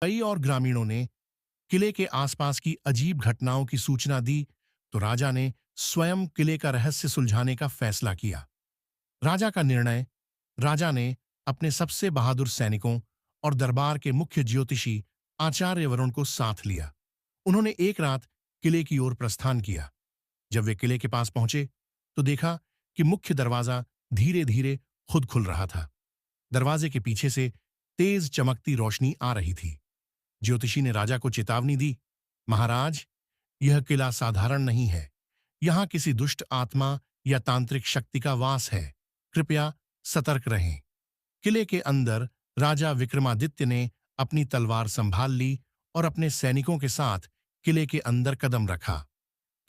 कई और ग्रामीणों ने किले के आसपास की अजीब घटनाओं की सूचना दी, तो राजा ने स्वयं किले का रहस्य सुलझाने का फैसला किया। राजा का निर्णय राजा ने अपने सबसे बहादुर सैनिकों और दरबार के मुख्य ज्योतिषी आचार्य वरुण को साथ लिया। उन्होंने एक रात किले की ओर प्रस्थान किया। जब वे किले के पास पहुंचे तो देखा कि मुख्य दरवाजा धीरे धीरे खुद खुल रहा था। दरवाजे के पीछे से तेज चमकती रोशनी आ रही थी। ज्योतिषी ने राजा को चेतावनी दी, महाराज, यह किला साधारण नहीं है। यहां किसी दुष्ट आत्मा या तांत्रिक शक्ति का वास है। कृपया सतर्क रहें। किले के अंदर राजा विक्रमादित्य ने अपनी तलवार संभाल ली और अपने सैनिकों के साथ किले के अंदर कदम रखा।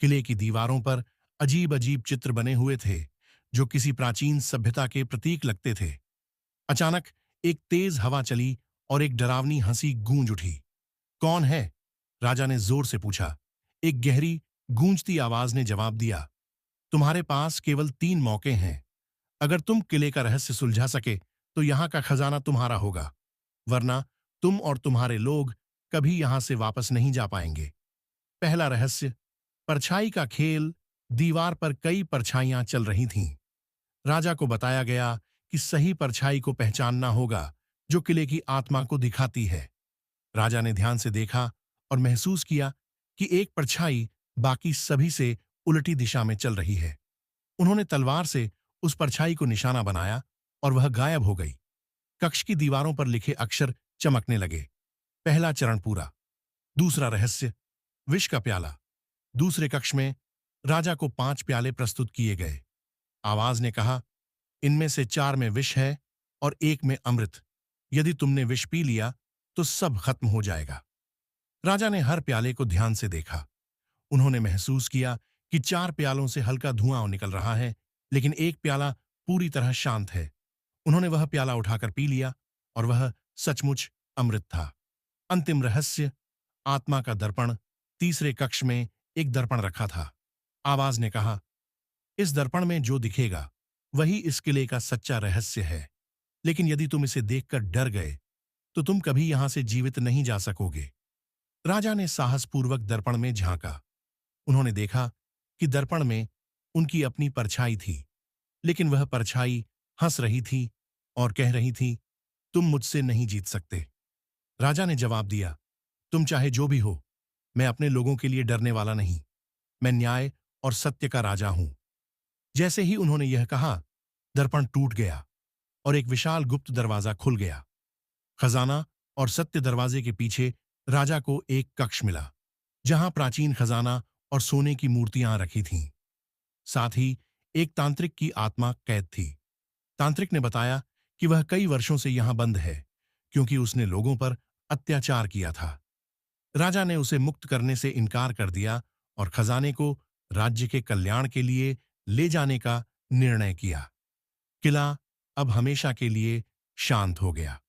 किले की दीवारों पर अजीब अजीब चित्र बने हुए थे, जो किसी प्राचीन सभ्यता के प्रतीक लगते थे। अचानक एक तेज हवा चली और एक डरावनी हंसी गूंज उठी। कौन है? राजा ने जोर से पूछा। एक गहरी गूंजती आवाज ने जवाब दिया, तुम्हारे पास केवल 3 मौके हैं। अगर तुम किले का रहस्य सुलझा सके तो यहां का खजाना तुम्हारा होगा, वरना तुम और तुम्हारे लोग कभी यहां से वापस नहीं जा पाएंगे। पहला रहस्य, परछाई का खेल। दीवार पर कई परछाइयां चल रही थीं। राजा को बताया गया कि सही परछाई को पहचानना होगा, जो किले की आत्मा को दिखाती है। राजा ने ध्यान से देखा और महसूस किया कि एक परछाई बाकी सभी से उल्टी दिशा में चल रही है। उन्होंने तलवार से उस परछाई को निशाना बनाया और वह गायब हो गई। कक्ष की दीवारों पर लिखे अक्षर चमकने लगे। पहला चरण पूरा। दूसरा रहस्य, विष का प्याला। दूसरे कक्ष में राजा को 5 प्याले प्रस्तुत किए गए। आवाज ने कहा, इनमें से 4 में विष है और 1 में अमृत। यदि तुमने विष पी लिया तो सब खत्म हो जाएगा। राजा ने हर प्याले को ध्यान से देखा। उन्होंने महसूस किया कि 4 प्यालों से हल्का धुआं निकल रहा है, लेकिन एक प्याला पूरी तरह शांत है। उन्होंने वह प्याला उठाकर पी लिया और वह सचमुच अमृत था। अंतिम रहस्य, आत्मा का दर्पण। तीसरे कक्ष में एक दर्पण रखा था। आवाज ने कहा, इस दर्पण में जो दिखेगा वही इस किले का सच्चा रहस्य है, लेकिन यदि तुम इसे देखकर डर गए तो तुम कभी यहां से जीवित नहीं जा सकोगे। राजा ने साहसपूर्वक दर्पण में झांका। उन्होंने देखा कि दर्पण में उनकी अपनी परछाई थी, लेकिन वह परछाई हंस रही थी और कह रही थी, तुम मुझसे नहीं जीत सकते। राजा ने जवाब दिया, तुम चाहे जो भी हो, मैं अपने लोगों के लिए डरने वाला नहीं। मैं न्याय और सत्य का राजा हूं। जैसे ही उन्होंने यह कहा, दर्पण टूट गया और एक विशाल गुप्त दरवाजा खुल गया। खजाना और सत्य दरवाजे के पीछे राजा को एक कक्ष मिला, जहां प्राचीन खजाना और सोने की मूर्तियां रखी थीं। साथ ही एक तांत्रिक की आत्मा कैद थी। तांत्रिक ने बताया कि वह कई वर्षों से यहां बंद है, क्योंकि उसने लोगों पर अत्याचार किया था। राजा ने उसे मुक्त करने से इनकार कर दिया और खजाने को राज्य के कल्याण के लिए ले जाने का निर्णय किया। किला अब हमेशा के लिए शांत हो गया।